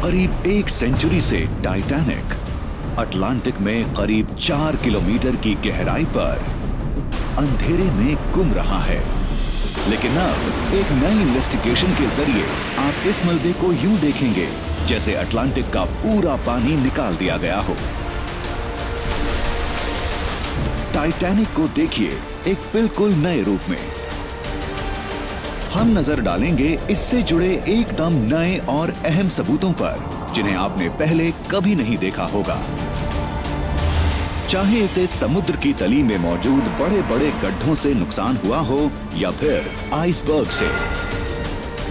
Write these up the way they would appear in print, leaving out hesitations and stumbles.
करीब 1 सेंचुरी से Titanic Atlantic में करीब 4 किलोमीटर की गहराई पर अंधेरे में गुम रहा है। लेकिन अब एक नई इन्वेस्टिगेशन के जरिए आप इस मलबे को यूं देखेंगे जैसे अटलांटिक का पूरा पानी निकाल दिया गया हो। टाइटैनिक को देखिए एक बिल्कुल नए रूप में। हम नजर डालेंगे इससे जुड़े एकदम नए और अहम सबूतों पर जिन्हें आपने पहले कभी नहीं देखा होगा। चाहे इसे समुद्र की तली में मौजूद बड़े बड़े गड्ढों से नुकसान हुआ हो या फिर आइसबर्ग से,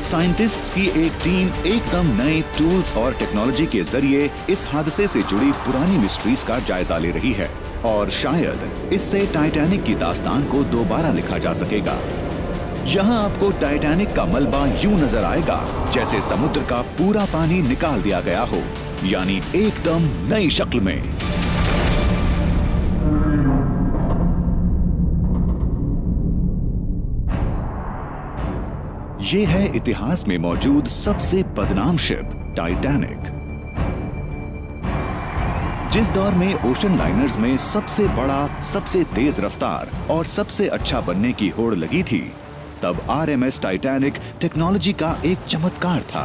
साइंटिस्ट्स की एक टीम एकदम नए टूल्स और टेक्नोलॉजी के जरिए इस हादसे से जुड़ी पुरानी मिस्ट्रीज का जायजा ले रही है और शायद इससे टाइटैनिक की दास्तान को दोबारा लिखा जा सकेगा। यहाँ आपको टाइटैनिक का मलबा यूं नजर आएगा जैसे समुद्र का पूरा पानी निकाल दिया गया हो, यानी एकदम नई शक्ल में। ये है इतिहास में मौजूद सबसे बदनाम शिप टाइटैनिक। जिस दौर में ओशन लाइनर्स में सबसे बड़ा, सबसे तेज रफ्तार और सबसे अच्छा बनने की होड़ लगी थी, तब आरएमएस टाइटैनिक टेक्नोलॉजी का एक चमत्कार था।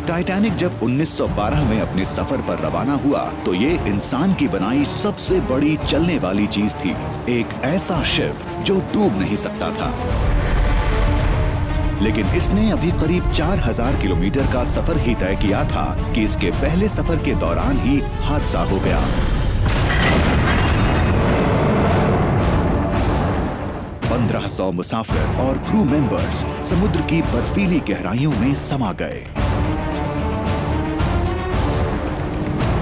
टाइटैनिक जब 1912 में अपने सफर पर रवाना हुआ तो ये इंसान की बनाई सबसे बड़ी चलने वाली चीज थी, एक ऐसा शिप जो डूब नहीं सकता था। लेकिन इसने अभी करीब 4000 किलोमीटर का सफर ही तय किया था कि इसके पहले सफर के दौरान ही हादसा हो गया। 1500 मुसाफिर और क्रू मेंबर्स समुद्र की बर्फीली गहराइयों में समा गए।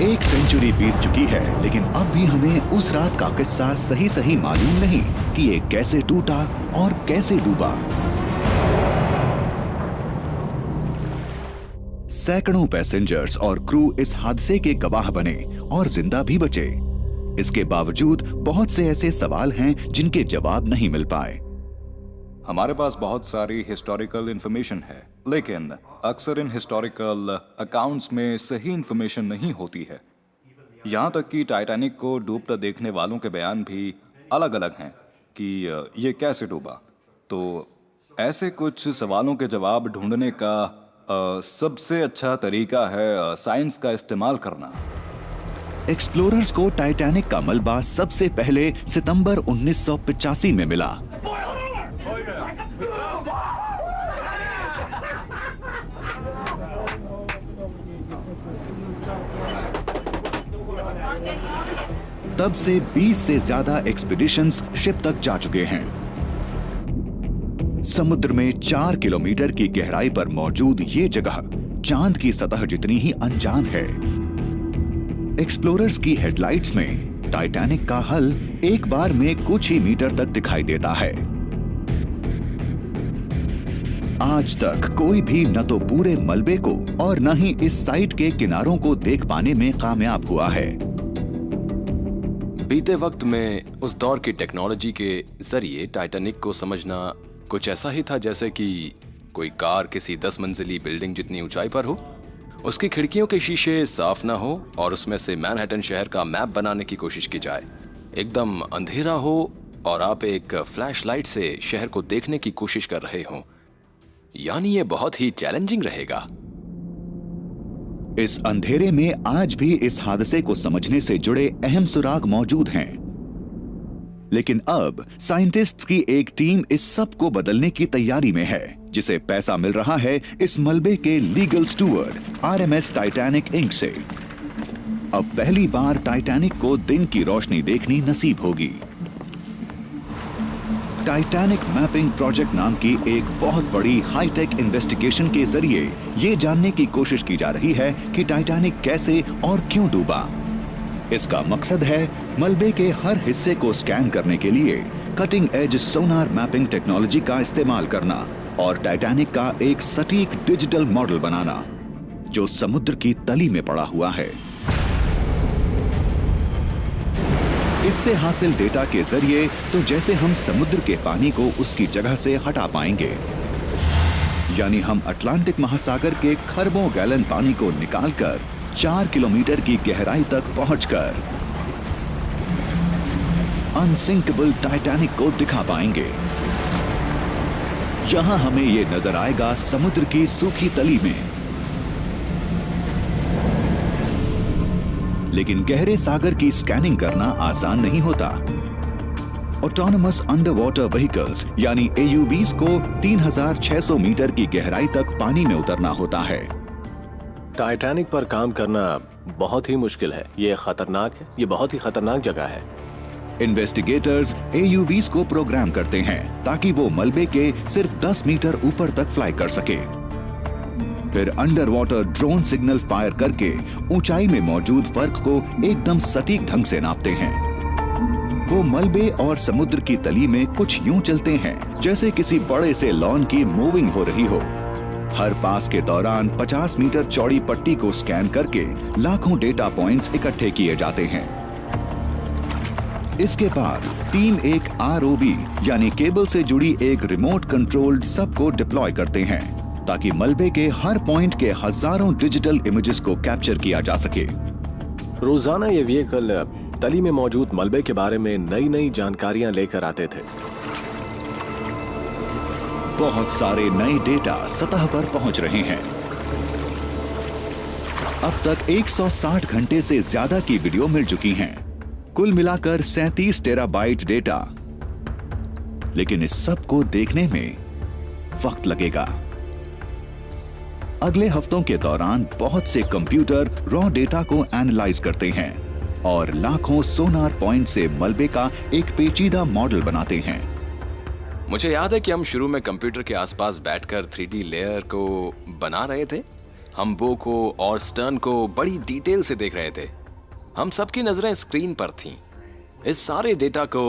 1 सेंचुरी बीत चुकी है, लेकिन अब भी हमें उस रात का किस्सा सही मालूम नहीं कि ये कैसे टूटा और कैसे डूबा। सैकड़ों पैसेंजर्स और क्रू इस हादसे के गवाह बने और जिंदा भी बचे। इसके बावजूद बहुत से ऐसे सवाल हैं जिनके जवाब नहीं मिल पाए। हमारे पास बहुत सारी हिस्टोरिकल इंफॉर्मेशन है, लेकिन अक्सर इन हिस्टोरिकल अकाउंट्स में सही इंफॉर्मेशन नहीं होती है। यहाँ तक कि टाइटैनिक को डूबता देखने वालों के बयान भी अलग अलग हैं कि ये कैसे डूबा। तो ऐसे कुछ सवालों के जवाब ढूंढने का सबसे अच्छा तरीका है साइंस का इस्तेमाल करना। एक्सप्लोरर्स को टाइटैनिक का मलबा सबसे पहले सितंबर 1985 में मिला। तब से 20 से ज्यादा एक्सपीडिशंस शिप तक जा चुके हैं। समुद्र में 4 किलोमीटर की गहराई पर मौजूद ये जगह चांद की सतह जितनी ही अनजान है। एक्सप्लोरर्स की हेडलाइट्स में टाइटैनिक का हल एक बार में कुछ ही मीटर तक दिखाई देता है। आज तक कोई भी न तो पूरे मलबे को और न ही इस साइट के किनारों को देख पाने में कामयाब हुआ है। बीते वक्त में उस दौर की टेक्नोलॉजी के जरिए टाइटैनिक को समझना कुछ ऐसा ही था जैसे कि कोई कार किसी 10 मंजिली बिल्डिंग जितनी ऊंचाई पर हो, उसकी खिड़कियों के शीशे साफ ना हो और उसमें से मैनहट्टन शहर का मैप बनाने की कोशिश की जाए। एकदम अंधेरा हो और आप एक फ्लैशलाइट से शहर को देखने की कोशिश कर रहे हो। यानी ये बहुत ही चैलेंजिंग रहेगा। इस अंधेरे में आज भी इस हादसे को समझने से जुड़े अहम सुराग मौजूद हैं। लेकिन अब साइंटिस्ट्स की एक टीम इस सब को बदलने की तैयारी में है, जिसे पैसा मिल रहा है इस मलबे के legal steward RMS Titanic Inc से। अब पहली बार टाइटैनिक को दिन की रोशनी देखनी नसीब होगी। टाइटैनिक मैपिंग प्रोजेक्ट नाम की एक बहुत बड़ी हाईटेक इन्वेस्टिगेशन के जरिए ये जानने की कोशिश की जा रही है कि टाइटैनिक कैसे और क्यों डूबा। इसका मकसद है मलबे के हर हिस्से को स्कैन करने के लिए कटिंग एज सोनार मैपिंग टेक्नोलॉजी का इस्तेमाल करना और टाइटैनिक का एक सटीक डिजिटल मॉडल बनाना जो समुद्र की तली में पड़ा हुआ है। इससे हासिल डेटा के जरिए तो जैसे हम समुद्र के पानी को उसकी जगह से हटा पाएंगे, यानी हम अटलांटिक महासागर के खरबों गैलन पानी को निकालकर 4 किलोमीटर की गहराई तक पहुंचकर अनसिंकेबल टाइटैनिक को दिखा पाएंगे। यहां हमें ये नजर आएगा समुद्र की सूखी तली में, लेकिन गहरे सागर की स्कैनिंग करना आसान नहीं होता। ऑटोनोमस अंडर वाटर व्हीकल्स यानी AUVs को 3600 मीटर की गहराई तक पानी में उतरना होता है। टाइटैनिक पर काम करना बहुत ही मुश्किल है। ये खतरनाक है, ये बहुत ही खतरनाक जगह है। इन्वेस्टिगेटर्स AUVs को प्रोग्राम करते हैं ताकि वो मलबे के सिर्फ 10 मीटर ऊपर तक फ्लाई कर सके। फिर under water drone signal fire करके ऊंचाई में मौजूद फर्क को एकदम सटीक ढंग से नापते हैं। वो मलबे और समुद्र की तली में कुछ यूं चलते हैं जैसे किसी बड़े से लॉन की मूविंग हो रही हो। हर पास के दौरान 50 मीटर चौड़ी पट्टी को स्कैन करके लाखों डेटा पॉइंट्स इकट्ठे किए जाते हैं। इसके बाद टीम एक ROV यानी केबल से जुड़ी एक रिमोट कंट्रोल्ड सब को डिप्लॉय करते हैं ताकि मलबे के हर पॉइंट के हजारों डिजिटल इमेजेस को कैप्चर किया जा सके। रोजाना ये व्हीकल तली में मौजूद मलबे के बारे में नई नई जानकारियां लेकर आते थे। बहुत सारे नए डेटा सतह पर पहुंच रहे हैं। अब तक 160 घंटे से ज्यादा की वीडियो मिल चुकी हैं। कुल मिलाकर 37 टेराबाइट डेटा। लेकिन इस सब को देखने में वक्त लगेगा। अगले हफ्तों के दौरान बहुत से कंप्यूटर रॉ डेटा को एनालाइज करते हैं और लाखों सोनार पॉइंट से मलबे का एक पेचीदा मॉडल बनाते हैं। मुझे याद है कि हम शुरू में कंप्यूटर के आसपास बैठकर 3D लेयर को बना रहे थे। हम बो को और स्टर्न को बड़ी डिटेल से देख रहे थे। हम सबकी नजरें स्क्रीन पर थीं। इस सारे डेटा को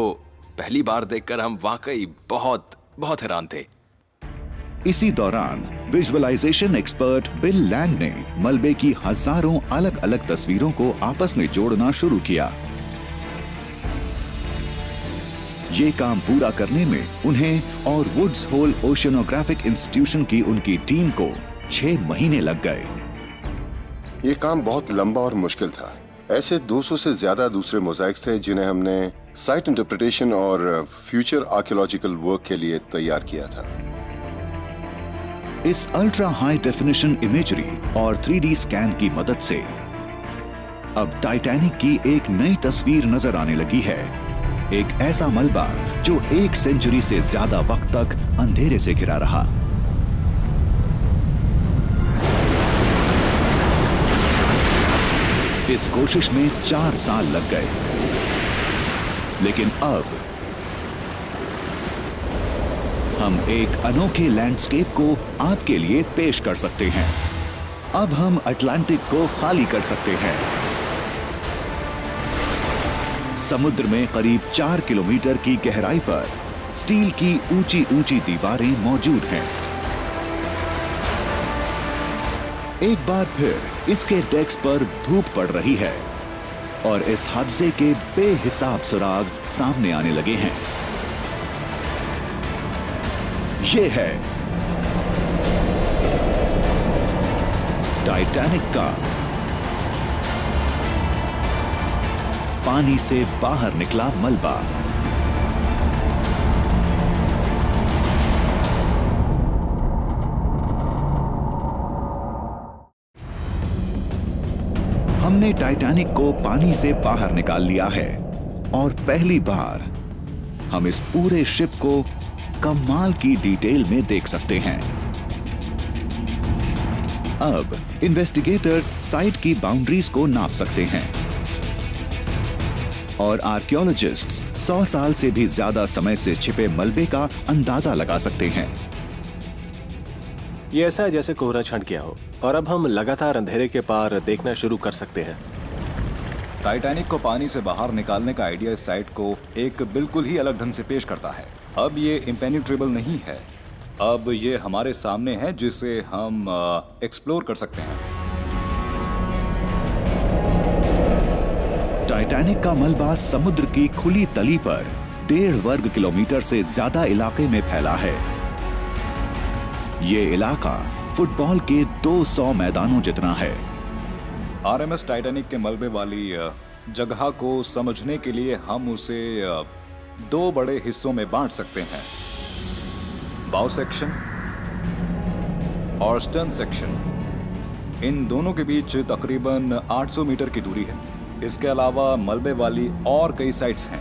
पहली बार देखकर हम वाकई बहुत बहुत हैरान थे। इसी दौरान विजुअलाइजेशन एक्सपर्ट बिल लैंग ने मलबे की हजारों अलग अलग तस्वीरों को आपस में जोड़ना शुरू किया। ये काम पूरा करने में उन्हें और वुड्स होल ओशियनोग्राफिक इंस्टीट्यूशन की उनकी टीम को 6 महीने लग गए। ये काम बहुत लंबा और मुश्किल था। ऐसे 200 से ज्यादा दूसरे मोज़ाइक्स थे जिन्हें हमने साइट इंटरप्रिटेशन और फ्यूचर आर्कियोलॉजिकल वर्क के लिए तैयार किया था। इस अल्ट्रा हाई डेफिनेशन इमेजरी और 3D स्कैन की मदद से अब टाइटैनिक की एक नई तस्वीर नजर आने लगी है। एक ऐसा मलबा जो 1 सेंचुरी से ज्यादा वक्त तक अंधेरे से घिरा रहा। इस कोशिश में 4 साल लग गए, लेकिन अब हम एक अनोखे लैंडस्केप को आपके लिए पेश कर सकते हैं। अब हम अटलांटिक को खाली कर सकते हैं। समुद्र में करीब 4 किलोमीटर की गहराई पर स्टील की ऊंची ऊंची दीवारें मौजूद हैं। एक बार फिर इसके डेक्स पर धूप पड़ रही है और इस हादसे के बेहिसाब सुराग सामने आने लगे हैं। ये है टाइटैनिक का पानी से बाहर निकला मलबा। हमने टाइटैनिक को पानी से बाहर निकाल लिया है और पहली बार हम इस पूरे शिप को कमाल की डिटेल में देख सकते हैं। अब इन्वेस्टिगेटर्स साइट की बाउंड्रीज को नाप सकते हैं और आर्कियोलॉजिस्ट्स 100 साल से भी ज्यादा समय से छिपे मलबे का अंदाजा लगा सकते हैं। ये ऐसा है जैसे कोहरा छंट गया हो और अब हम लगातार अंधेरे के पार देखना शुरू कर सकते हैं। टाइटैनिक को पानी से बाहर निकालने का आइडिया इस साइट को एक बिल्कुल ही अलग ढंग से पेश करता है। अब ये इम्पेनिट्रेबल नहीं है, अब ये हमारे सामने है जिसे हम एक्सप्लोर कर सकते हैं। टाइटैनिक का मलबा समुद्र की खुली तली पर 1.5 वर्ग किलोमीटर से ज्यादा इलाके में फैला है। ये इलाका फुटबॉल के 200 मैदानों जितना है। आरएमएस टाइटैनिक के मलबे वाली जगह को समझने के लिए हम उसे दो बड़े हिस्सों में बांट सकते हैं, बाउ सेक्शन और स्टर्न सेक्शन। इन दोनों के बीच तकरीबन 800 मीटर की दूरी है। इसके अलावा मलबे वाली और कई साइट्स हैं।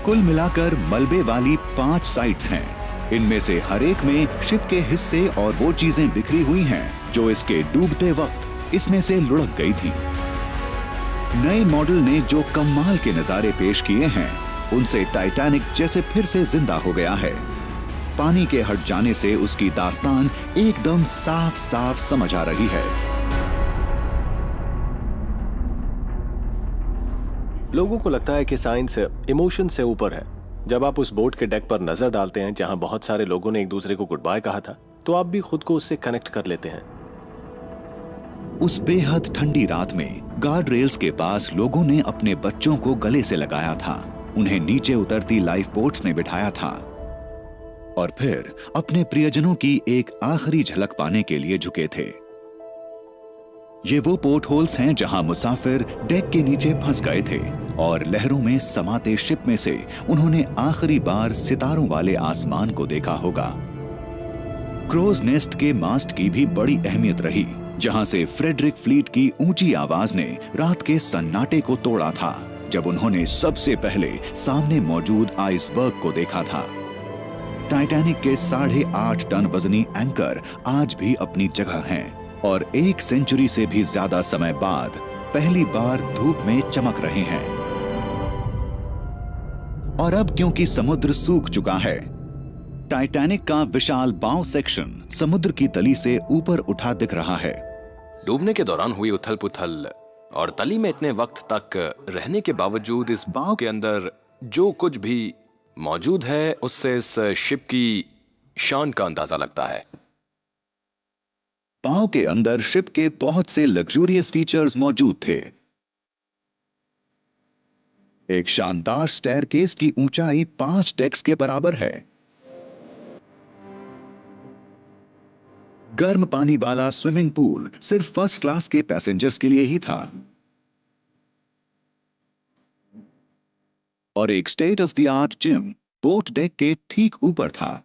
कुल मिलाकर मलबे वाली 5 साइट्स हैं। इनमें से हर एक में शिप के हिस्से और वो चीजें बिखरी हुई हैं जो इसके डूबते वक्त इसमें से लुढ़क गई थी। नए मॉडल ने जो कमाल के नजारे पेश किए हैं, उनसे टाइटैनिक जैसे फिर से जिंदा हो गया है। पानी के हट जाने से उसकी दास्तान एकदम साफ साफ समझ आ रही है। लोगों को लगता है कि साइंस इमोशन से ऊपर है। जब आप उस बोट के डेक पर नजर डालते हैं जहां बहुत सारे लोगों ने एक दूसरे को गुड बाय कहा था, तो आप भी खुद को उससे कनेक्ट कर लेते हैं। उस बेहद ठंडी रात में गार्ड रेल्स के पास लोगों ने अपने बच्चों को गले से लगाया था, उन्हें नीचे उतरती लाइफ बोट्स में बिठाया था और फिर अपने प्रियजनों की एक आखिरी झलक पाने के लिए झुके थे। ये वो पोर्ट होल्स हैं जहां मुसाफिर डेक के नीचे फंस गए थे और लहरों में समाते शिप में से उन्होंने आखिरी बार सितारों वाले आसमान को देखा होगा। क्रोज नेस्ट के मास्ट की भी बड़ी अहमियत रही, जहां से फ्रेडरिक फ्लीट की ऊंची आवाज ने रात के सन्नाटे को तोड़ा था जब उन्होंने सबसे पहले सामने मौजूद आइसबर्ग को देखा था। टाइटैनिक के 8.5 टन वजनी एंकर आज भी अपनी जगह हैं और 1 सेंचुरी से भी ज्यादा समय बाद पहली बार धूप में चमक रहे हैं। और अब क्योंकि समुद्र सूख चुका है, टाइटैनिक का विशाल बाव सेक्शन समुद्र की तली से ऊपर उठा दिख रहा है। डूबने के दौरान हुई उथल पुथल और तली में इतने वक्त तक रहने के बावजूद इस बाव के अंदर जो कुछ भी मौजूद है, उससे इस शिप की शान का अंदाजा लगता है। बाव के अंदर शिप के बहुत से लग्जूरियस फीचर्स मौजूद थे। एक शानदार स्टेयरकेस की ऊंचाई 5 डेक्स के बराबर है। गर्म पानी वाला स्विमिंग पूल सिर्फ फर्स्ट क्लास के पैसेंजर्स के लिए ही था और एक state of the art gym boat deck के ठीक ऊपर था।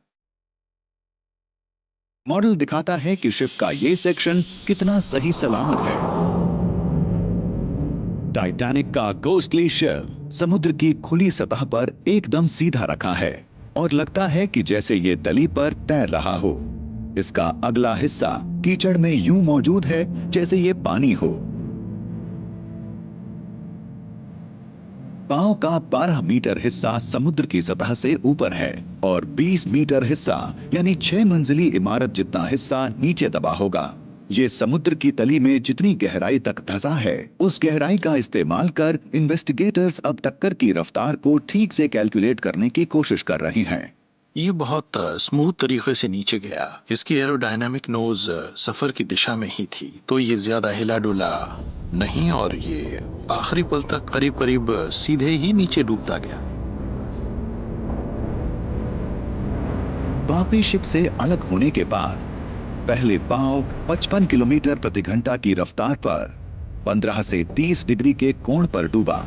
मॉडल दिखाता है कि शिप का यह सेक्शन कितना सही सलामत है। टाइटैनिक का गोस्टली शेल समुद्र की खुली सतह पर एकदम सीधा रखा है और लगता है कि जैसे ये तली पर तैर रहा हो। इसका अगला हिस्सा कीचड़ में यूं मौजूद है जैसे ये पानी हो। पांव का 12 मीटर हिस्सा समुद्र की सतह से ऊपर है और 20 मीटर हिस्सा यानी 6 मंजिली इमारत जितना हिस्सा नीचे दबा होगा। ये समुद्र की तली में जितनी गहराई तक धंसा है, उस गहराई का इस्तेमाल कर इन्वेस्टिगेटर्स अब टक्कर की रफ्तार को ठीक से कैलकुलेट करने की कोशिश कर रहे हैं। ये बहुत स्मूथ तरीके से नीचे गया। इसकी एरोडायनामिक नोज सफर की दिशा में ही थी, तो ये ज्यादा हिला डुला नहीं और ये आखिरी पल तक करीब करीब सीधे ही नीचे डूबता गया। वापी शिप से अलग होने के बाद पहले पांव 55 किलोमीटर प्रति घंटा की रफ्तार पर 15 से 30 डिग्री के कोण पर डूबा।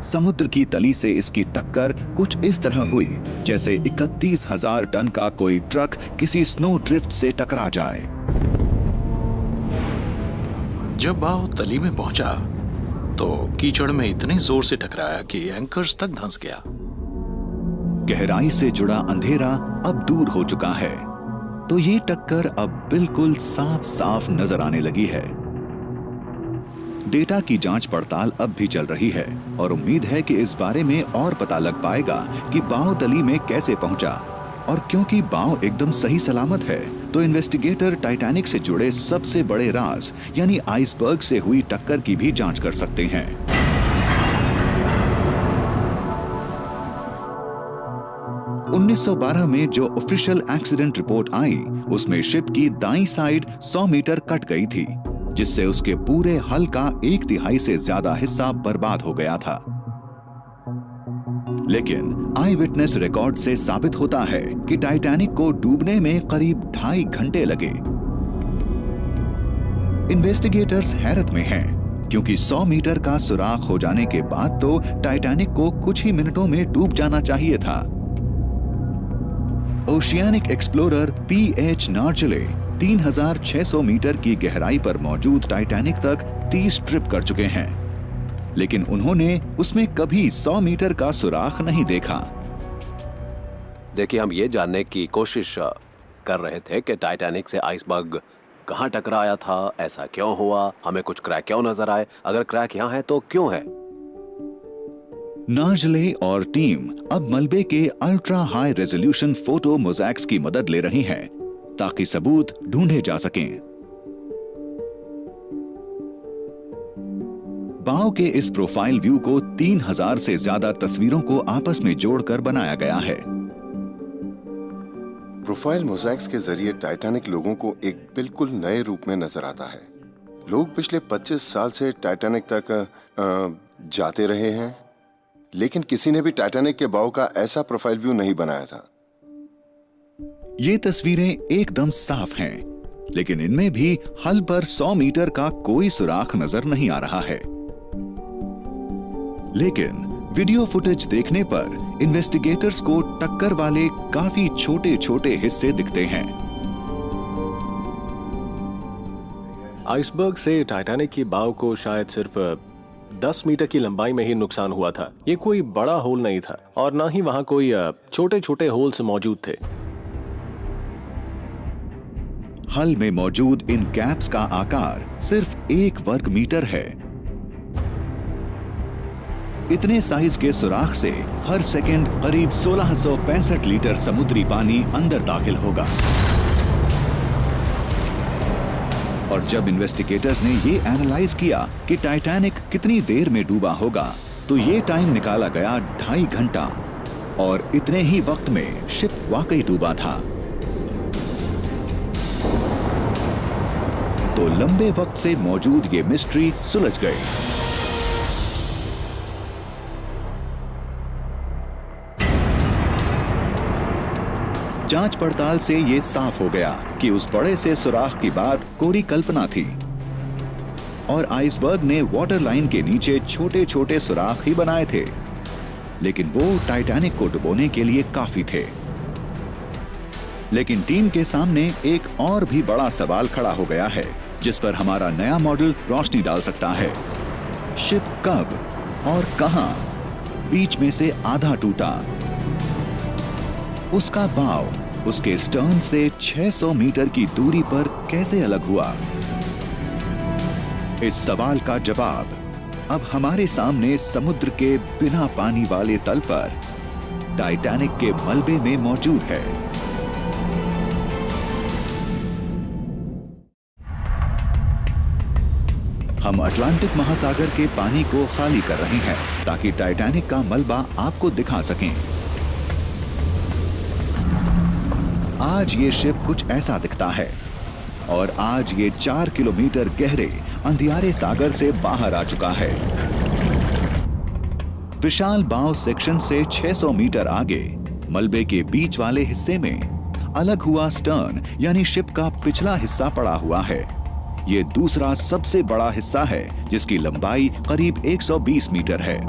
समुद्र की तली से इसकी टक्कर कुछ इस तरह हुई जैसे 31,000 टन का कोई ट्रक किसी स्नो ड्रिफ्ट से टकरा जाए। जब बाव तली में पहुंचा तो कीचड़ में इतने जोर से टकराया कि एंकर्स तक धंस गया। गहराई से जुड़ा अंधेरा अब दूर हो चुका है, तो ये टक्कर अब बिल्कुल साफ साफ नजर आने लगी है। डेटा की जांच पड़ताल अब भी चल रही है और उम्मीद है कि इस बारे में और पता लग पाएगा कि बाव तली में कैसे पहुंचा। और क्योंकि बाव एकदम सही सलामत है, तो इन्वेस्टिगेटर टाइटैनिक से जुड़े सबसे बड़े राज यानी आइसबर्ग से हुई टक्कर की भी जांच कर सकते हैं। उन्नीस 1912 में जो ऑफिशियल एक्सीडेंट रिपोर्ट आई, उसमें शिप की दाईं साइड 100 मीटर कट गई थी, जिससे उसके पूरे हल का 1/3 से ज्यादा हिस्सा बर्बाद हो गया था। लेकिन आई विटनेस रिकॉर्ड से साबित होता है कि टाइटैनिक को डूबने में करीब 2.5 घंटे लगे। इन्वेस्टिगेटर्स हैरत में हैं, क्योंकि 100 मीटर का सुराख हो जाने के बाद तो टाइटैनिक को कुछ ही मिनटों में डूब जाना चाहिए था। ओशियानिक एक्सप्लोरर PH नार्जले 3600 मीटर की गहराई पर मौजूद टाइटैनिक तक 30 ट्रिप कर चुके हैं, लेकिन उन्होंने उसमें कभी 100 मीटर का सुराख नहीं देखा। देखिए, हम ये जानने की कोशिश कर रहे थे कि टाइटैनिक से आइसबर्ग कहाँ टकराया था, ऐसा क्यों हुआ, हमें कुछ क्रैक क्यों नजर आए, अगर क्रैक यहाँ है तो क्यों है। नार्जले और टीम अब मलबे के अल्ट्रा हाई रेजोल्यूशन फोटो मोज़ैक्स की मदद ले रही हैं, ताकि सबूत ढूंढे जा सकें। बाव के इस प्रोफाइल व्यू को 3000 से ज्यादा तस्वीरों को आपस में जोड़कर बनाया गया है। प्रोफाइल मोज़ैक्स के जरिए टाइटैनिक लोगों को एक बिल्कुल नए रूप में नजर आता है। लोग पिछले 25 साल से टाइटैनिक तक जाते रहे हैं, लेकिन किसी ने भी टाइटैनिक के बाव का ऐसा प्रोफाइल व्यू नहीं बनाया था। ये तस्वीरें एकदम साफ हैं, लेकिन इनमें भी हल पर 100 मीटर का कोई सुराख नजर नहीं आ रहा है। लेकिन वीडियो फुटेज देखने पर इन्वेस्टिगेटर्स को टक्कर वाले काफी छोटे छोटे हिस्से दिखते हैं। आइसबर्ग से टाइटैनिक की बाव को शायद सिर्फ 10 मीटर की लंबाई में ही नुकसान हुआ था। ये कोई बड़ा होल नहीं था और ना ही वहां कोई छोटे छोटे होल्स मौजूद थे। हल में मौजूद इन गैप्स का आकार सिर्फ 1 वर्ग मीटर है। इतने साइज के सुराख से हर सेकंड करीब 1665 लीटर समुद्री पानी अंदर दाखिल होगा। और जब इन्वेस्टिगेटर्स ने ये एनालाइज किया कि टाइटैनिक कितनी देर में डूबा होगा, तो ये टाइम निकाला गया 2.5 घंटा, और इतने ही वक्त में शिप वाकई डूबा था। तो लंबे वक्त से मौजूद ये मिस्ट्री सुलझ गई। जांच पड़ताल से ये साफ हो गया कि उस बड़े से सुराख की बात कोरी कल्पना थी, और आइसबर्ग ने वाटर लाइन के नीचे छोटे छोटे सुराख ही बनाए थे, लेकिन वो टाइटैनिक को डुबोने के लिए काफी थे। लेकिन टीम के सामने एक और भी बड़ा सवाल खड़ा हो गया है, जिस पर हमारा नया मॉडल रोशनी डाल सकता है। शिप कब और कहां बीच में से आधा टूटा, उसका बाव उसके स्टर्न से 600 मीटर की दूरी पर कैसे अलग हुआ? इस सवाल का जवाब अब हमारे सामने समुद्र के बिना पानी वाले तल पर टाइटैनिक के मलबे में मौजूद है। हम अटलांटिक महासागर के पानी को खाली कर रहे हैं ताकि टाइटैनिक का मलबा आपको दिखा सकें। आज ये शिप कुछ ऐसा दिखता है, और आज ये 4 किलोमीटर गहरे अंधियारे सागर से बाहर आ चुका है। विशाल बाव सेक्शन से 600 मीटर आगे मलबे के बीच वाले हिस्से में अलग हुआ स्टर्न यानी शिप का पिछला हिस्सा पड़ा हुआ है। ये दूसरा सबसे बड़ा हिस्सा है, जिसकी लंबाई करीब 120 मीटर है।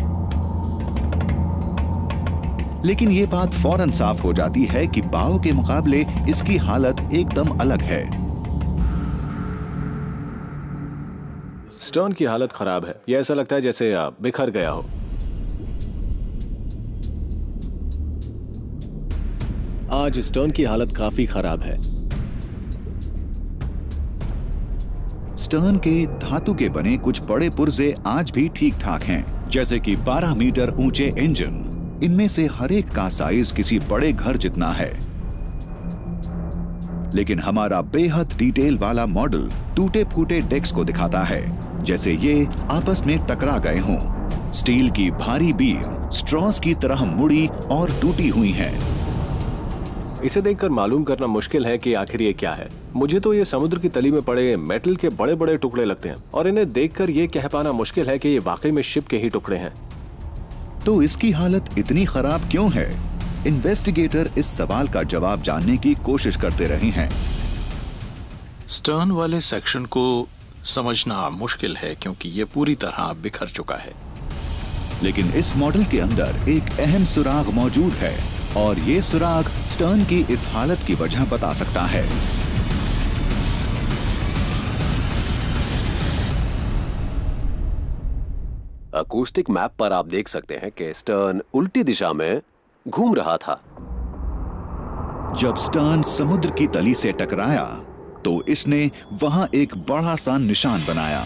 लेकिन ये बात फौरन साफ हो जाती है कि बाव के मुकाबले इसकी हालत एकदम अलग है। स्टर्न की हालत खराब है। यह ऐसा लगता है जैसे बिखर गया हो। आज स्टर्न की हालत काफी खराब है। स्टर्न के धातु के बने कुछ बड़े पुर्जे आज भी ठीक ठाक हैं, जैसे कि 12 मीटर ऊंचे इंजन। इनमें से हर एक का साइज किसी बड़े घर जितना है। लेकिन हमारा बेहद डिटेल वाला मॉडल टूटे फूटे डेक्स को दिखाता है, जैसे ये आपस में टकरा गए हों। स्टील की भारी बीम स्ट्रॉस की तरह मुड़ी और टूटी हुई है। इसे देखकर मालूम करना मुश्किल है कि आखिर ये क्या है। मुझे तो ये समुद्र की तली में पड़े मेटल के बड़े बड़े टुकड़े लगते हैं, और इन्हें देखकर ये कह पाना मुश्किल है कि ये वाकई में शिप के ही टुकड़े हैं। तो इसकी हालत इतनी खराब क्यों है? इन्वेस्टिगेटर इस सवाल का जवाब जानने की कोशिश करते रहे हैं। स्टर्न वाले सेक्शन को समझना मुश्किल है क्योंकि ये पूरी तरह बिखर चुका है। लेकिन इस मॉडल के अंदर एक अहम सुराग मौजूद है और ये सुराग स्टर्न की इस हालत की वजह बता सकता है। अकूस्टिक मैप पर आप देख सकते हैं कि स्टर्न उल्टी दिशा में घूम रहा था। जब स्टर्न समुद्र की तली से टकराया तो इसने वहां एक बड़ा सा निशान बनाया।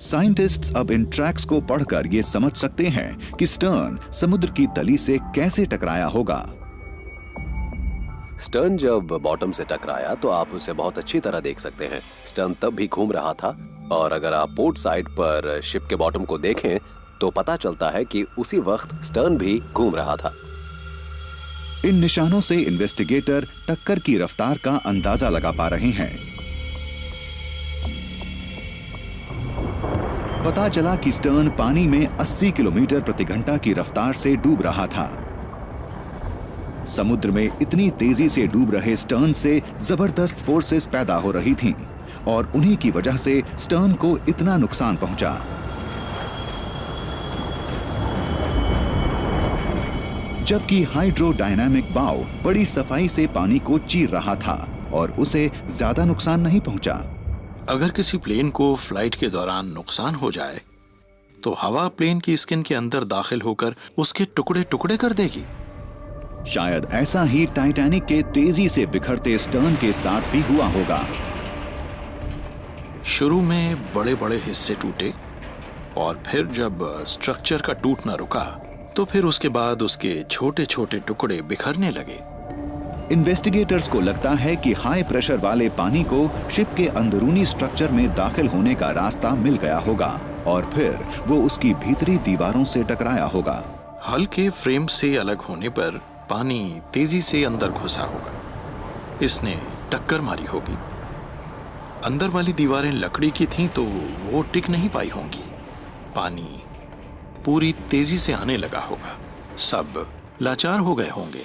साइंटिस्ट्स अब इन ट्रैक्स को पढ़कर यह समझ सकते हैं कि स्टर्न समुद्र की तली से कैसे टकराया होगा। स्टर्न जब बॉटम से टकराया तो आप उसे बहुत अच्छी तरह देख सकते हैं। स्टर्न तब भी घूम रहा था और अगर आप पोर्ट साइड पर शिप के बॉटम को देखें तो पता चलता है कि उसी वक्त स्टर्न भी घूम रहा था। इन निशानों से इन्वेस्टिगेटर टक्कर की रफ्तार का अंदाजा लगा पा रहे हैं। पता चला कि स्टर्न पानी में 80 किलोमीटर प्रति घंटा की रफ्तार से डूब रहा था। समुद्र में इतनी तेजी से डूब रहे स्टर्न से जबरदस्त फोर्सेस पैदा हो रही थीं और उन्हीं की वजह से स्टर्न को इतना नुकसान पहुंचा। जबकि हाइड्रोडायनामिक बाव बड़ी सफाई से पानी को चीर रहा था और उसे ज्यादा नुकसान नहीं पहुंचा। अगर किसी प्लेन को फ्लाइट के दौरान नुकसान हो जाए तो हवा प्लेन की स्किन के अंदर दाखिल होकर उसके टुकड़े टुकड़े कर देगी। शायद ऐसा ही टाइटैनिक के तेजी से बिखरते स्टर्न के साथ भी हुआ होगा। शुरू में बड़े बड़े हिस्से टूटे और फिर जब स्ट्रक्चर का टूटना रुका तो फिर उसके बाद उसके छोटे छोटे टुकड़े बिखरने लगे। इन्वेस्टिगेटर्स को लगता है कि हाई प्रेशर वाले पानी को शिप के अंदरूनी स्ट्रक्चर में दाखिल होने का रास्ता मिल गया होगा और फिर वो उसकी भीतरी दीवारों से टकराया होगा। हल्के फ्रेम से अलग होने पर पानी तेजी से अंदर घुसा होगा। इसने टक्कर मारी होगी। अंदर वाली दीवारें लकड़ी की थीं तो वो टिक नहीं पाई होंगी। पानी पूरी तेजी से आने लगा होगा। सब लाचार हो गए होंगे।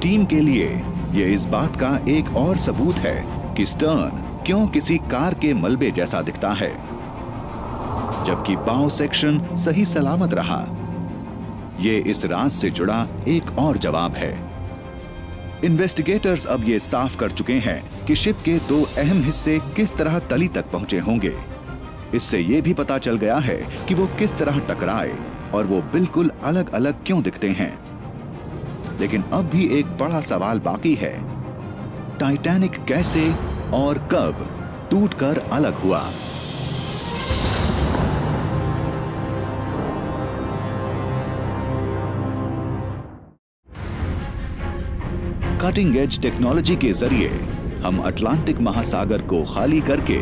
टीम के लिए यह इस बात का एक और सबूत है कि स्टर्न क्यों किसी कार के मलबे जैसा दिखता है जबकि बाव सेक्शन सही सलामत रहा। यह इस राज से जुड़ा एक और जवाब है। इन्वेस्टिगेटर्स अब यह साफ कर चुके हैं कि शिप के दो अहम हिस्से किस तरह तली तक पहुंचे होंगे। इससे यह भी पता चल गया है कि वो किस तरह टकराए और वो बिल्कुल अलग अलग क्यों दिखते हैं। लेकिन अब भी एक बड़ा सवाल बाकी है, टाइटैनिक कैसे और कब टूटकर अलग हुआ? कटिंग एज टेक्नोलॉजी के जरिए हम अटलांटिक महासागर को खाली करके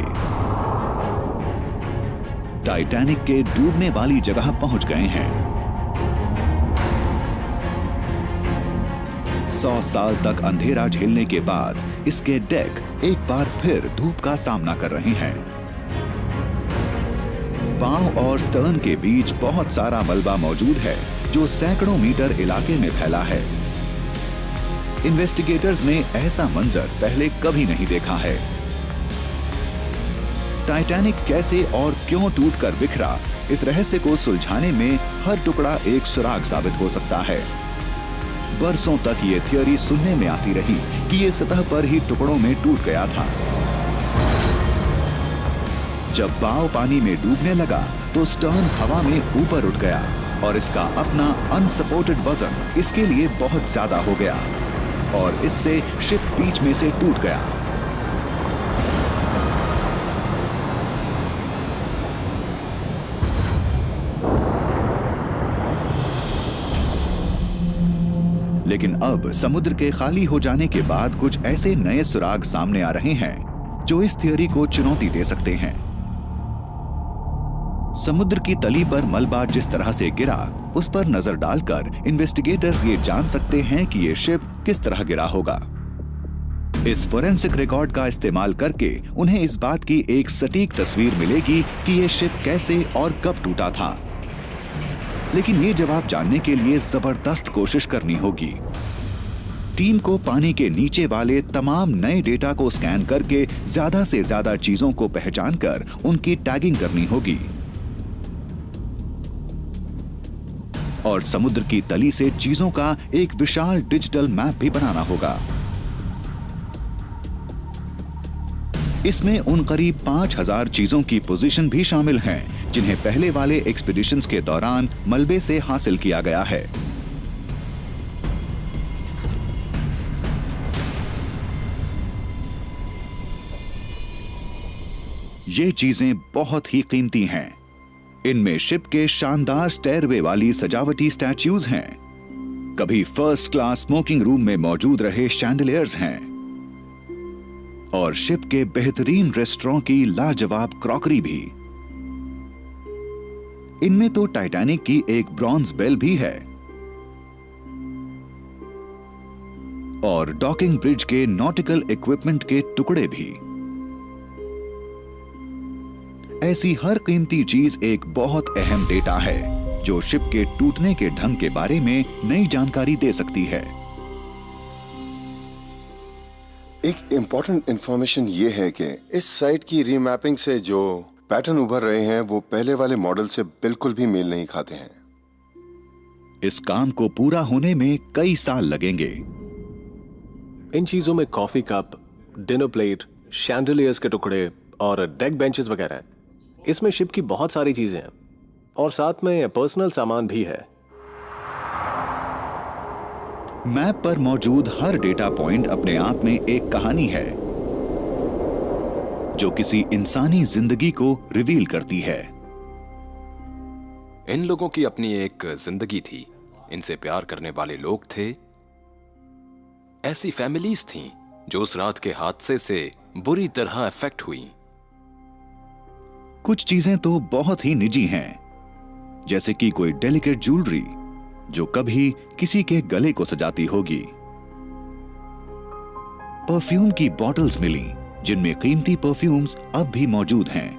टाइटैनिक के डूबने वाली जगह पहुंच गए हैं। 100 साल तक अंधेरा झेलने के बाद इसके डेक एक बार फिर धूप का सामना कर रहे हैं। बाव और स्टर्न के बीच बहुत सारा मलबा मौजूद है जो सैकड़ों मीटर इलाके में फैला है। इन्वेस्टिगेटर्स ने ऐसा मंजर पहले कभी नहीं देखा है। टाइटैनिक कैसे और क्यों टूटकर बिखरा, इस रहस्य को सुलझाने में हर टुकड़ा एक सुराग साबित हो सकता है। बरसों तक ये थियोरी सुनने में आती रही कि ये सतह पर ही टुकड़ों में टूट गया था। जब बाव पानी में डूबने लगा तो स्टर्न हवा में ऊपर उठ गया और इसका अपना अनसपोर्टेड वजन इसके लिए बहुत ज्यादा हो गया और इससे शिप बीच में से टूट गया। लेकिन अब समुद्र के खाली हो जाने के बाद कुछ ऐसे नए सुराग सामने आ रहे हैं जो इस थियोरी को चुनौती दे सकते हैं। समुद्र की तली पर मलबा जिस तरह से गिरा उस पर नजर डालकर इन्वेस्टिगेटर्स ये जान सकते हैं कि ये शिप किस तरह गिरा होगा। इस फोरेंसिक रिकॉर्ड का इस्तेमाल करके उन्हें इस बात की एक सटीक तस्वीर मिलेगी कि ये शिप कैसे और कब टूटा था। लेकिन ये जवाब जानने के लिए जबरदस्त कोशिश करनी होगी। टीम को पानी के नीचे वाले तमाम नए डेटा को स्कैन करके ज्यादा से ज्यादा चीजों को पहचान कर उनकी टैगिंग करनी होगी और समुद्र की तली से चीजों का एक विशाल डिजिटल मैप भी बनाना होगा। इसमें उन करीब 5000 चीजों की पोजीशन भी शामिल हैं जिन्हें पहले वाले एक्सपीडिशंस के दौरान मलबे से हासिल किया गया है। ये चीजें बहुत ही कीमती हैं। इनमें शिप के शानदार स्टेयरवे वाली सजावटी स्टैच्यूज हैं, कभी फर्स्ट क्लास स्मोकिंग रूम में मौजूद रहे शैंडलियर्स हैं और शिप के बेहतरीन रेस्टोरेंट की लाजवाब क्रॉकरी भी। इनमें तो टाइटैनिक की एक ब्रॉन्ज बेल भी है और डॉकिंग ब्रिज के नॉटिकल इक्विपमेंट के टुकड़े भी। ऐसी हर कीमती चीज एक बहुत अहम डेटा है जो शिप के टूटने के ढंग के बारे में नई जानकारी दे सकती है। एक इम्पोर्टेंट इंफॉर्मेशन ये है कि इस साइट की रीमैपिंग से जो पैटर्न उभर रहे हैं वो पहले वाले मॉडल से बिल्कुल भी मेल नहीं खाते हैं। इस काम को पूरा होने में कई साल लगेंगे। इन चीजों में coffee cup, dinner plate, chandeliers के टुकड़े और डेक बेंचेस वगैरह हैं। इसमें शिप की बहुत सारी चीजें हैं और साथ में पर्सनल सामान भी है। मैप पर मौजूद हर डेटा पॉइंट अपने आप में एक कहानी है जो किसी इंसानी जिंदगी को रिवील करती है। इन लोगों की अपनी एक जिंदगी थी, इनसे प्यार करने वाले लोग थे, ऐसी फैमिलीज थीं जो उस रात के हादसे से बुरी तरह अफेक्ट हुई। कुछ चीजें तो बहुत ही निजी हैं, जैसे कि कोई डेलिकेट ज्वेलरी जो कभी किसी के गले को सजाती होगी। परफ्यूम की बॉटल्स मिली जिनमें कीमती परफ्यूम्स अब भी मौजूद हैं।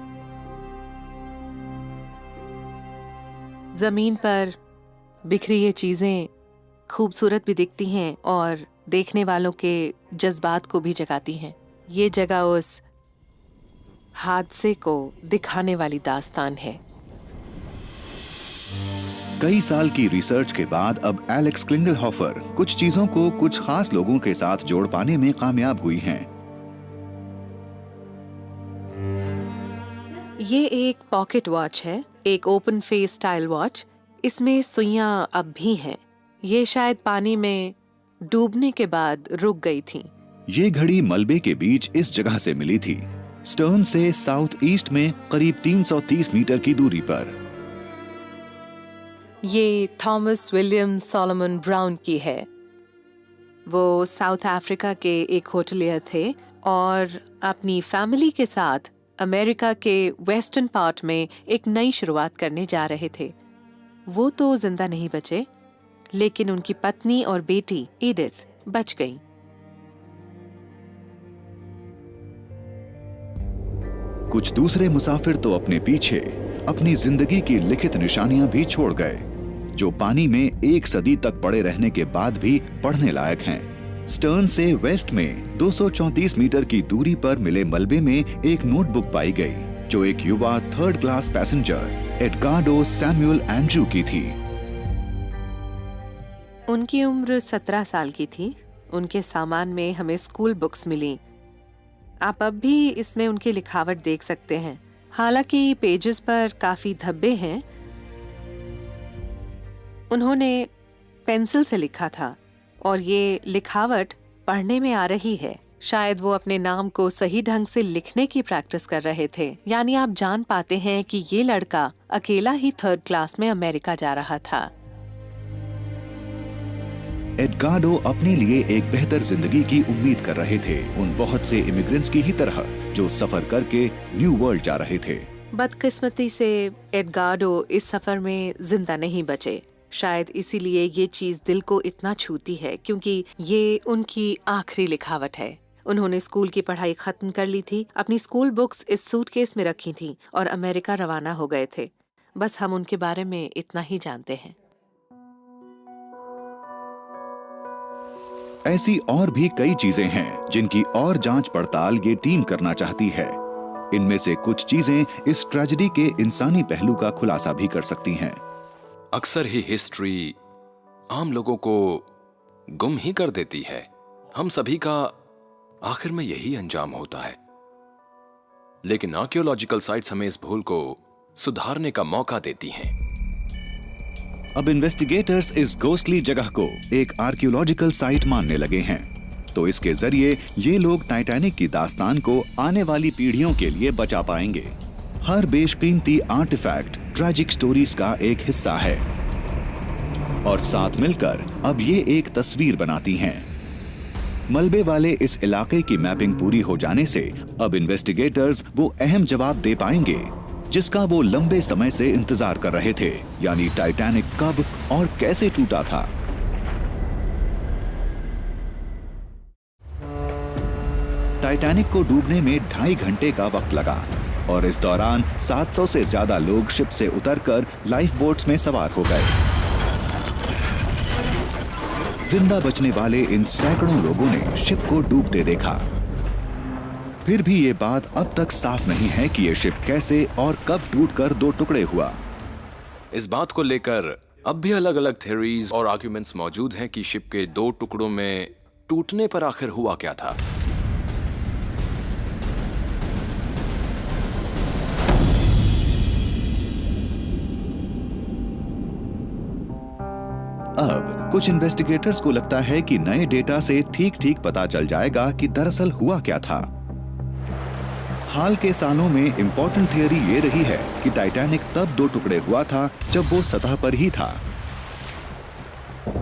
जमीन पर बिखरी ये चीजें खूबसूरत भी दिखती हैं और देखने वालों के जज्बात को भी जगाती हैं। ये जगह उस हादसे को दिखाने वाली दास्तान है। कई साल की रिसर्च के बाद अब एलेक्स क्लिंगलहॉफर कुछ चीजों को कुछ खास लोगों के साथ जोड़ पाने में कामयाब हुई हैं। ये एक पॉकेट वॉच है, एक ओपन फेस स्टाइल वॉच। इसमें सुइयां अब भी हैं। ये शायद पानी में डूबने के बाद रुक गई थी। ये घड़ी मलबे के बीच इस जगह से मिली थी, स्टर्न से साउथ ईस्ट में करीब 330 मीटर की दूरी पर। ये थॉमस विलियम सोलोमन ब्राउन की है। वो साउथ अफ्रीका के एक होटलियर थे और अपनी फैमिली के साथ अमेरिका के वेस्टर्न पार्ट में एक नई शुरुआत करने जा रहे थे। वो तो जिंदा नहीं बचे, लेकिन उनकी पत्नी और बेटी एडिथ बच गईं। कुछ दूसरे मुसाफिर तो अपने पीछे अपनी जिंदगी की लिखित निशानियां भी छोड़ गए, जो पानी में एक सदी तक पड़े रहने के बाद भी पढ़ने लायक हैं। स्टर्न से वेस्ट में 234 मीटर की दूरी पर मिले मलबे में एक नोटबुक पाई गई, जो एक युवा third class passenger Edgardo Samuel Andrew की थी। उनकी उम्र 17 साल की थी। उनके सामान में हमें स्कूल बुक्स मिली। आप अब भी इसमें उनकी लिखावट देख सकते हैं। हालांकि पेजेस पर काफी धब्बे हैं। उन्होंने पेंसिल से लिखा था और ये लिखावट पढ़ने में आ रही है। शायद वो अपने नाम को सही ढंग से लिखने की प्रैक्टिस कर रहे थे। यानी आप जान पाते हैं कि ये लड़का अकेला ही थर्ड क्लास में अमेरिका जा रहा था। एडगार्डो अपने लिए एक बेहतर जिंदगी की उम्मीद कर रहे थे, उन बहुत से इमिग्रेंट्स की ही तरह जो सफर करके न्यू वर्ल्ड जा रहे थे। बदकिस्मती से एडगार्डो इस सफर में जिंदा नहीं बचे। शायद इसीलिए ये चीज दिल को इतना छूती है, क्योंकि ये उनकी आखिरी लिखावट है। उन्होंने स्कूल की पढ़ाई खत्म कर ली थी, अपनी स्कूल बुक्स इस सूटकेस में रखी थी और अमेरिका रवाना हो गए थे। बस हम उनके बारे में इतना ही जानते हैं। ऐसी और भी कई चीजें हैं जिनकी और जांच पड़ताल ये टीम करना चाहती है। इनमें से कुछ चीजें इस ट्रेजेडी के इंसानी पहलू का खुलासा भी कर सकती हैं। अक्सर ही हिस्ट्री आम लोगों को गुम ही कर देती है। हम सभी का आखिर में यही अंजाम होता है। लेकिन आर्कियोलॉजिकल साइट्स हमें इस भूल को सुधारने का मौका देती हैं। अब इन्वेस्टिगेटर्स इस घोस्टली जगह को एक आर्कियोलॉजिकल साइट मानने लगे हैं, तो इसके जरिए ये लोग टाइटैनिक की दास्तान को आने वाली पीढ़ियों के लिए बचा पाएंगे। हर बेशकीमती आर्टिफैक्ट ट्रैजिक स्टोरीज का एक हिस्सा है और साथ मिलकर अब ये एक तस्वीर बनाती हैं। मलबे वाले इस इलाके की मैपिंग पूरी हो जाने से अब इन्वेस्टिगेटर्स वो अहम जवाब दे पाएंगे जिसका वो लंबे समय से इंतजार कर रहे थे, यानी टाइटैनिक कब और कैसे टूटा था। टाइटैनिक को डूबने में 2.5 घंटे का वक्त लगा और इस दौरान 700 से ज्यादा लोग शिप से उतरकर लाइफ बोट्स में सवार हो गए। जिंदा बचने वाले इन सैकड़ों लोगों ने शिप को डूबते देखा। फिर भी ये बात अब तक साफ नहीं है कि ये शिप कैसे और कब टूटकर 2 टुकड़े हुआ। इस बात को लेकर अब भी अलग अलग थ्योरीज और आर्ग्यूमेंट्स मौजूद हैं कि शिप के 2 टुकड़ों में टूटने पर आखिर हुआ क्या था। अब कुछ इन्वेस्टिगेटर्स को लगता है कि नए डेटा से ठीक पता चल जाएगा कि दरअसल हुआ क्या था। हाल के सालों में इंपॉर्टेंट थियरी ये रही है कि टाइटैनिक तब 2 टुकड़े हुआ था जब वो सतह पर ही था।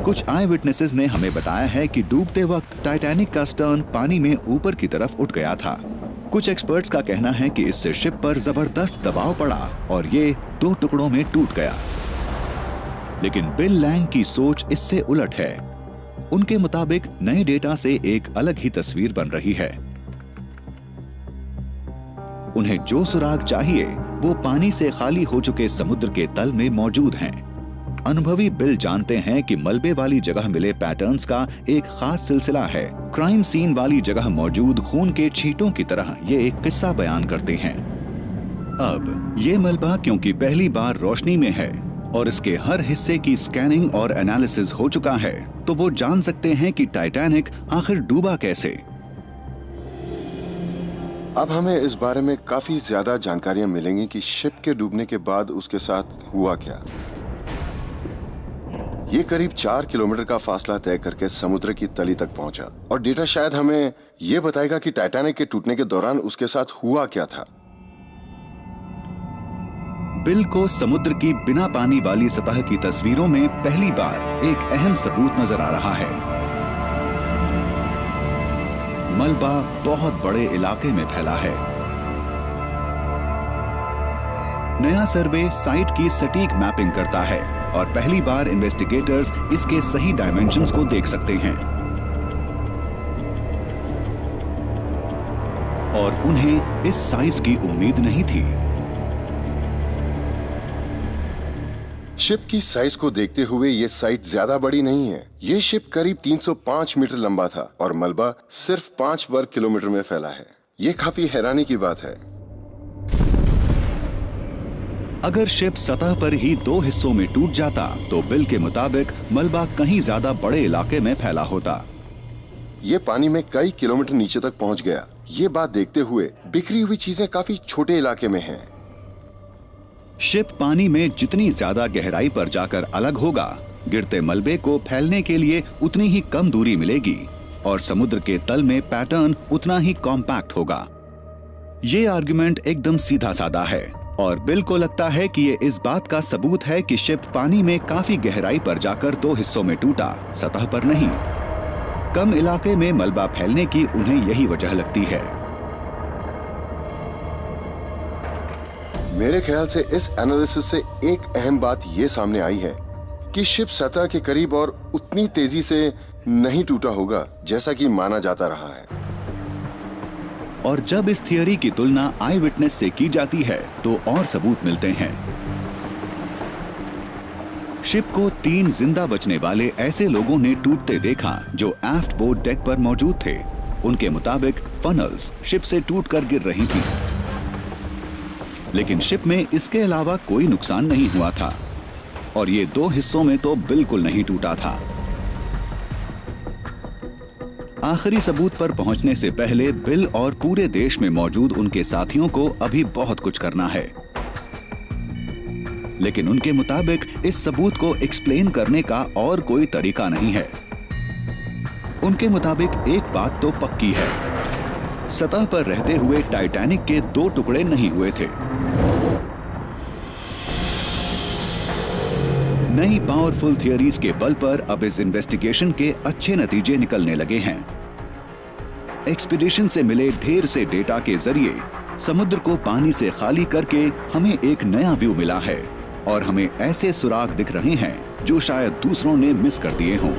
कुछ आई विटनेसेस ने हमें बताया है कि डूबते वक्त टाइटैनिक का स्टर्न पानी में ऊपर की तरफ उठ गया था। कुछ एक्सपर्ट्स का कहना है कि इससे शिप पर जबरदस्त दबाव पड़ा और ये 2 टुकड़ों में टूट गया। लेकिन बिल लैंग की सोच इससे उलट है। उनके मुताबिक नए डेटा से एक अलग ही तस्वीर बन रही है। उन्हें जो सुराग चाहिए वो पानी से खाली हो चुके समुद्र के तल में मौजूद हैं। अनुभवी बिल जानते हैं कि मलबे वाली जगह मिले पैटर्न्स का एक खास सिलसिला है। क्राइम सीन वाली जगह मौजूद खून के छींटों की तरह ये एक किस्सा बयान करते हैं। अब ये मलबा क्योंकि पहली बार रोशनी में है और इसके हर हिस्से की स्कैनिंग और एनालिसिस हो चुका है, तो वो जान सकते हैं कि टाइटैनिक आखिर डूबा कैसे। अब हमें इस बारे में काफी ज्यादा जानकारियां मिलेंगी कि शिप के डूबने के बाद उसके साथ हुआ क्या। ये करीब 4 किलोमीटर का फासला तय करके समुद्र की तली तक पहुंचा और डेटा शायद हमें यह बताएगा कि टाइटैनिक के टूटने के दौरान उसके साथ हुआ क्या था। बिल को समुद्र की बिना पानी वाली सतह की तस्वीरों में पहली बार एक अहम सबूत नजर आ रहा है। मलबा बहुत बड़े इलाके में फैला है। नया सर्वे साइट की सटीक मैपिंग करता है और पहली बार इन्वेस्टिगेटर्स इसके सही डायमेंशंस को देख सकते हैं और उन्हें इस साइज की उम्मीद नहीं थी। शिप की साइज को देखते हुए ये साइट ज्यादा बड़ी नहीं है। ये शिप करीब 305 मीटर लंबा था और मलबा सिर्फ 5 वर्ग किलोमीटर में फैला है। ये काफी हैरानी की बात है। अगर शिप सतह पर ही 2 हिस्सों में टूट जाता तो बिल के मुताबिक मलबा कहीं ज्यादा बड़े इलाके में फैला होता। ये पानी में कई किलोमीटर नीचे तक पहुंच गया। ये बात देखते हुए बिखरी हुई चीजें काफी छोटे इलाके में हैं। शिप पानी में जितनी ज्यादा गहराई पर जाकर अलग होगा, गिरते मलबे को फैलने के लिए उतनी ही कम दूरी मिलेगी और समुद्र के तल में पैटर्न उतना ही कॉम्पैक्ट होगा। ये आर्गुमेंट एकदम सीधा साधा है और बिल को लगता है कि ये इस बात का सबूत है कि शिप पानी में काफी गहराई पर जाकर 2 हिस्सों में टूटा, सतह पर नहीं। कम इलाके में मलबा फैलने की उन्हें यही वजह लगती है। मेरे ख्याल से इस एनालिसिस से एक अहम बात यह सामने आई है कि शिप सतह के करीब और उतनी तेजी से नहीं टूटा होगा जैसा कि माना जाता रहा है। और जब इस थियरी की तुलना आई विटनेस से की जाती है तो और सबूत मिलते हैं। शिप को 3 जिंदा बचने वाले ऐसे लोगों ने टूटते देखा जो एफ्ट बोर्ड डेक पर मौजूद थे। उनके मुताबिक फनल्स शिप से टूटकर गिर रही थीं। लेकिन शिप में इसके अलावा कोई नुकसान नहीं हुआ था और ये 2 हिस्सों में तो बिल्कुल नहीं टूटा था। आखिरी सबूत पर पहुंचने से पहले बिल और पूरे देश में मौजूद उनके साथियों को अभी बहुत कुछ करना है। लेकिन उनके मुताबिक इस सबूत को एक्सप्लेन करने का और कोई तरीका नहीं है। उनके मुताबिक एक बात तो पक्की है, सतह पर रहते हुए टाइटैनिक के 2 टुकड़े नहीं हुए थे। नई पावरफुल थियरीज के बल पर अब इस इन्वेस्टिगेशन के अच्छे नतीजे निकलने लगे हैं। एक्सपीडिशन से मिले ढेर से डेटा के जरिए समुद्र को पानी से खाली करके हमें एक नया व्यू मिला है और हमें ऐसे सुराग दिख रहे हैं जो शायद दूसरों ने मिस कर दिए हों।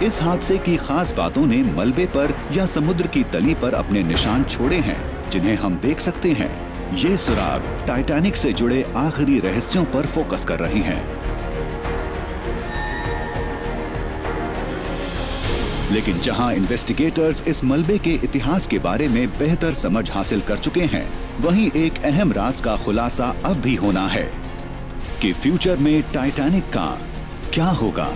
इस हादसे की खास बातों ने मलबे पर या समुद्र की तली पर अपने निशान छोड़े हैं जिन्हें हम देख सकते हैं। ये सुराग टाइटैनिक से जुड़े आखिरी रहस्यों पर फोकस कर रहे हैं। लेकिन जहां इन्वेस्टिगेटर्स इस मलबे के इतिहास के बारे में बेहतर समझ हासिल कर चुके हैं, वहीं एक अहम राज का खुलासा अब भी होना है कि फ्यूचर में टाइटैनिक का क्या होगा।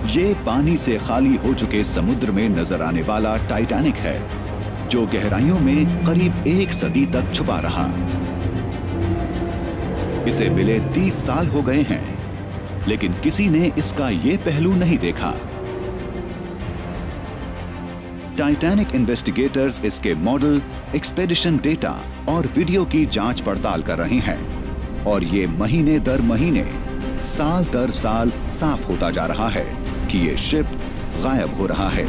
ये पानी से खाली हो चुके समुद्र में नजर आने वाला टाइटैनिक है, जो गहराइयों में करीब 1 सदी तक छुपा रहा। इसे मिले 30 साल हो गए हैं, लेकिन किसी ने इसका ये पहलू नहीं देखा। टाइटैनिक इन्वेस्टिगेटर्स इसके मॉडल, एक्सपेडिशन डेटा और वीडियो की जांच पड़ताल कर रहे हैं और ये महीने दर महीने, साल दर साल साफ होता जा रहा है कि ये शिप गायब हो रहा है,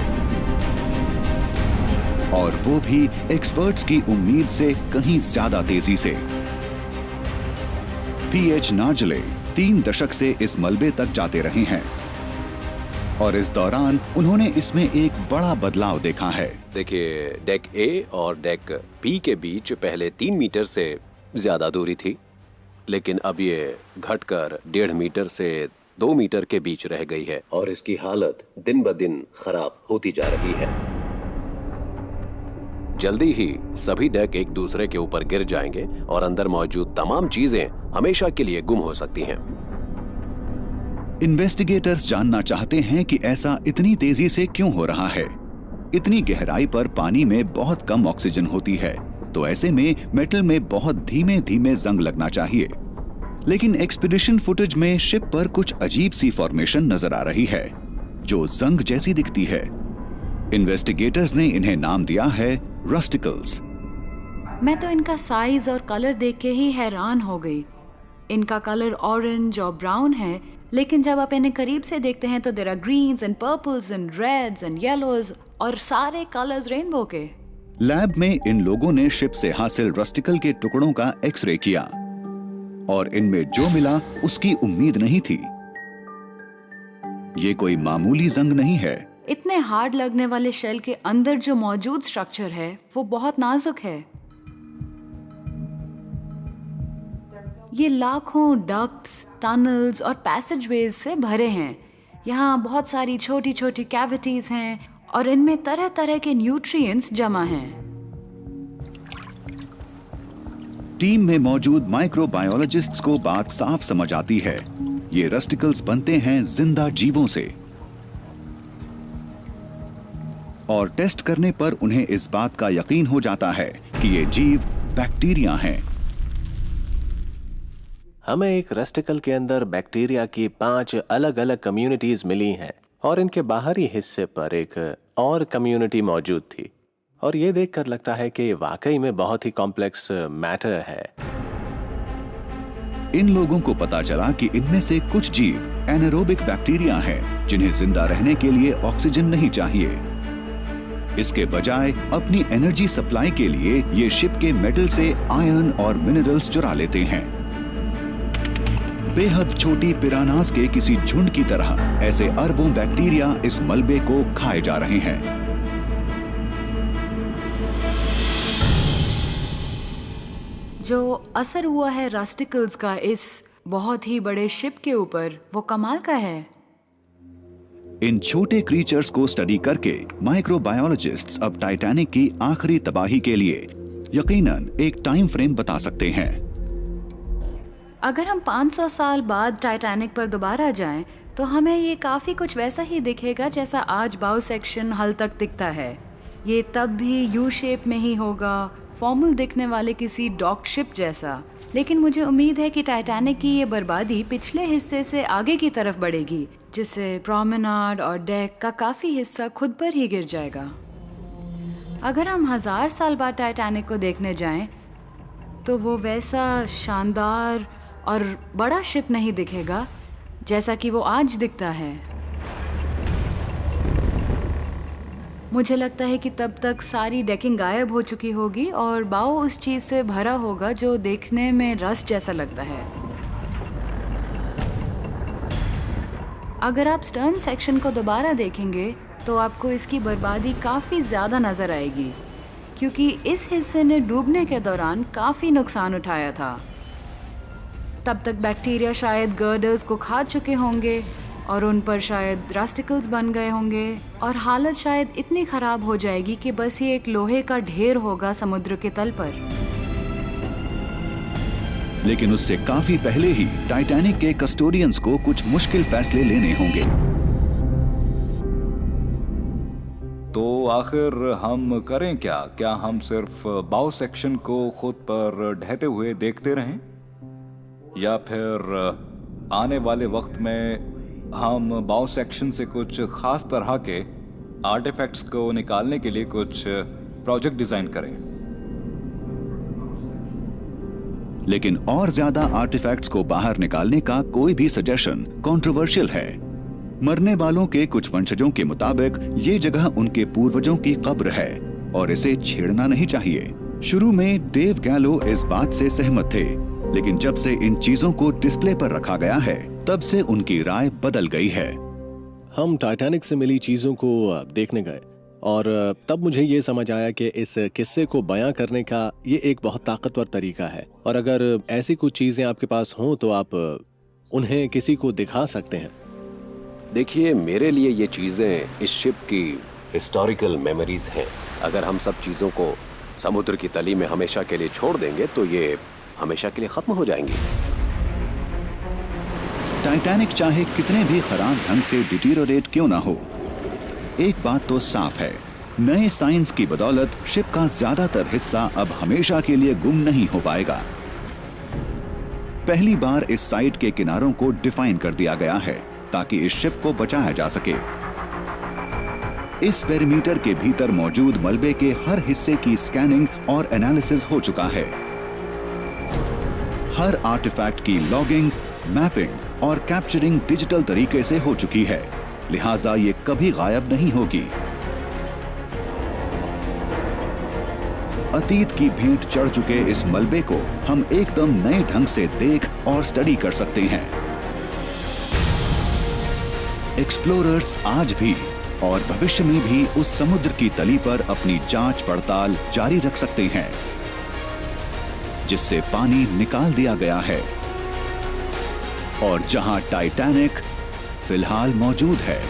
और वो भी एक्सपर्ट्स की उम्मीद से कहीं ज्यादा तेजी से। पीएच नाजले 3 दशक से इस मलबे तक जाते रहे हैं और इस दौरान उन्होंने इसमें एक बड़ा बदलाव देखा है। देखिए, डेक ए और डेक बी के बीच पहले 3 मीटर से ज्यादा दूरी थी, लेकिन अब ये घटकर 1.5 मीटर से 2 मीटर के बीच रह गई है और इसकी हालत दिन ब दिन खराब होती जा रही है। जल्दी ही सभी डेक एक दूसरे के ऊपर गिर जाएंगे और अंदर मौजूद तमाम चीजें हमेशा के लिए गुम हो सकती हैं। इन्वेस्टिगेटर्स जानना चाहते हैं कि ऐसा इतनी तेजी से क्यों हो रहा है। इतनी गहराई पर पानी में बहुत कम ऑक्सीजन होती है, तो ऐसे में मेटल में बहुत धीमे धीमे जंग लगना चाहिए। लेकिन एक्सपीडिशन फुटेज में शिप पर कुछ अजीब सी फॉर्मेशन नजर आ रही है जो जंग जैसी दिखती है। इन्वेस्टिगेटर्स ने इन्हें नाम दिया है रस्टिकल्स। मैं तो इनका साइज और कलर देख के ही हैरान हो गई। इनका कलर ऑरेंज और ब्राउन है, लेकिन जब आप इन्हें करीब से देखते हैं तो there are greens and purples and reds and yellows और सारे कलर्स रेनबो के। लैब में इन लोगों ने शिप से हासिल रस्टिकल के टुकड़ों का एक्सरे किया और इनमें जो मिला उसकी उम्मीद नहीं थी। ये कोई मामूली जंग नहीं है। इतने हार्ड लगने वाले शेल के अंदर जो मौजूद स्ट्रक्चर है वो बहुत नाजुक है। ये लाखों डक्ट्स, टनल्स और पैसेजवेज से भरे हैं। यहाँ बहुत सारी छोटी छोटी कैविटीज हैं और इनमें तरह तरह के न्यूट्रिएंट्स जमा हैं। टीम में मौजूद माइक्रोबायोलॉजिस्ट्स को बात साफ समझ आती है। ये रस्टिकल्स बनते हैं जिंदा जीवों से और टेस्ट करने पर उन्हें इस बात का यकीन हो जाता है कि ये जीव बैक्टीरिया हैं। हमें एक रस्टिकल के अंदर बैक्टीरिया की 5 अलग अलग कम्युनिटीज मिली हैं और इनके बाहरी हिस्से पर एक और कम्युनिटी मौजूद थी, और ये देखकर लगता है कि वाकई में बहुत ही कॉम्प्लेक्स मैटर है। इन लोगों को पता चला कि इनमें से कुछ जीव एनारोबिक बैक्टीरिया हैं जिन्हें जिंदा रहने के लिए ऑक्सीजन नहीं चाहिए। इसके बजाय अपनी एनर्जी सप्लाई के लिए ये शिप के मेटल से आयरन और मिनरल्स चुरा लेते हैं। बेहद छोटी पिरानास के किसी झुंड की तरह ऐसे अरबों बैक्टीरिया इस मलबे को खाए जा रहे हैं। जो असर हुआ है रस्टिकल्स का इस बहुत ही बड़े शिप के ऊपर, वो कमाल का है। इन छोटे क्रीचर्स को स्टडी करके माइक्रोबायोलॉजिस्ट्स अब टाइटैनिक की आखिरी तबाही के लिए यकीनन एक टाइम फ्रेम बता सकते हैं। अगर हम 500 साल बाद टाइटैनिक पर दोबारा जाएं, तो हमें ये काफी कुछ वैसा ही दिखेगा जैसा आज बाउ सेक्शन हल तक दिखता है। ये तब भी यू शेप में ही होगा, फॉर्मल दिखने वाले किसी डॉक शिप जैसा। लेकिन मुझे उम्मीद है कि टाइटैनिक की ये बर्बादी पिछले हिस्से से आगे की तरफ बढ़ेगी, जिससे प्रोमेनाड और डेक का काफी हिस्सा खुद पर ही गिर जाएगा। अगर हम 1000 साल बाद टाइटैनिक को देखने जाएं, तो वो वैसा शानदार और बड़ा शिप नहीं दिखेगा जैसा कि वो आज दिखता है। मुझे लगता है कि तब तक सारी डेकिंग गायब हो चुकी होगी और बाउ उस चीज़ से भरा होगा जो देखने में रस्ट जैसा लगता है। अगर आप स्टर्न सेक्शन को दोबारा देखेंगे तो आपको इसकी बर्बादी काफ़ी ज़्यादा नज़र आएगी, क्योंकि इस हिस्से ने डूबने के दौरान काफ़ी नुकसान उठाया था। तब तक बैक्टीरिया शायद गर्डर्स को खा चुके होंगे और उन पर शायद रस्टिकल्स बन गए होंगे और हालत शायद इतनी ख़राब हो जाएगी कि बस ये एक लोहे का ढेर होगा समुद्र के तल पर। लेकिन उससे काफी पहले ही टाइटैनिक के कस्टोडियंस को कुछ मुश्किल फैसले लेने होंगे। तो आखिर हम करें क्या? क्या हम सिर्फ बाउ सेक्शन को खुद पर ढहते हुए देखते रहें, या फिर आने वाले वक्त में हम बाउ सेक्शन से कुछ खास तरह के आर्टिफैक्ट्स को निकालने के लिए कुछ प्रोजेक्ट डिजाइन करें? लेकिन और ज्यादा आर्टिफैक्ट्स को बाहर निकालने का कोई भी सजेशन कंट्रोवर्शियल है। मरने वालों के कुछ वंशजों के मुताबिक ये जगह उनके पूर्वजों की कब्र है और इसे छेड़ना नहीं चाहिए। शुरू में डेव गैलो इस बात से सहमत थे, लेकिन जब से इन चीजों को डिस्प्ले पर रखा गया है तब से उनकी राय बदल गई है। हम टाइटैनिक से मिली चीजों को देखने गए और तब मुझे ये समझ आया कि इस किस्से को बयां करने का ये एक बहुत ताकतवर तरीका है, और अगर ऐसी कुछ चीजें आपके पास हों तो आप उन्हें किसी को दिखा सकते हैं। देखिए, मेरे लिए ये चीजें इस शिप की हिस्टोरिकल मेमोरीज हैं। अगर हम सब चीजों को समुद्र की तली में हमेशा के लिए छोड़ देंगे तो ये हमेशा के लिए खत्म हो जाएंगी। टाइटैनिक चाहे कितने भी खराब ढंग से डिटीरियोरेट क्यों ना हो, एक बात तो साफ है, नए साइंस की बदौलत शिप का ज्यादातर हिस्सा अब हमेशा के लिए गुम नहीं हो पाएगा। पहली बार इस साइट के किनारों को डिफाइन कर दिया गया है ताकि इस शिप को बचाया जा सके। इस पेरीमीटर के भीतर मौजूद मलबे के हर हिस्से की स्कैनिंग और एनालिसिस हो चुका है। हर आर्टिफैक्ट की लॉगिंग, मैपिंग और कैप्चरिंग डिजिटल तरीके से हो चुकी है, लिहाजा ये कभी गायब नहीं होगी। अतीत की भेंट चढ़ चुके इस मलबे को हम एकदम नए ढंग से देख और स्टडी कर सकते हैं। एक्सप्लोरर्स आज भी और भविष्य में भी उस समुद्र की तली पर अपनी जांच पड़ताल जारी रख सकते हैं जिससे पानी निकाल दिया गया है और जहां टाइटैनिक फिलहाल मौजूद है।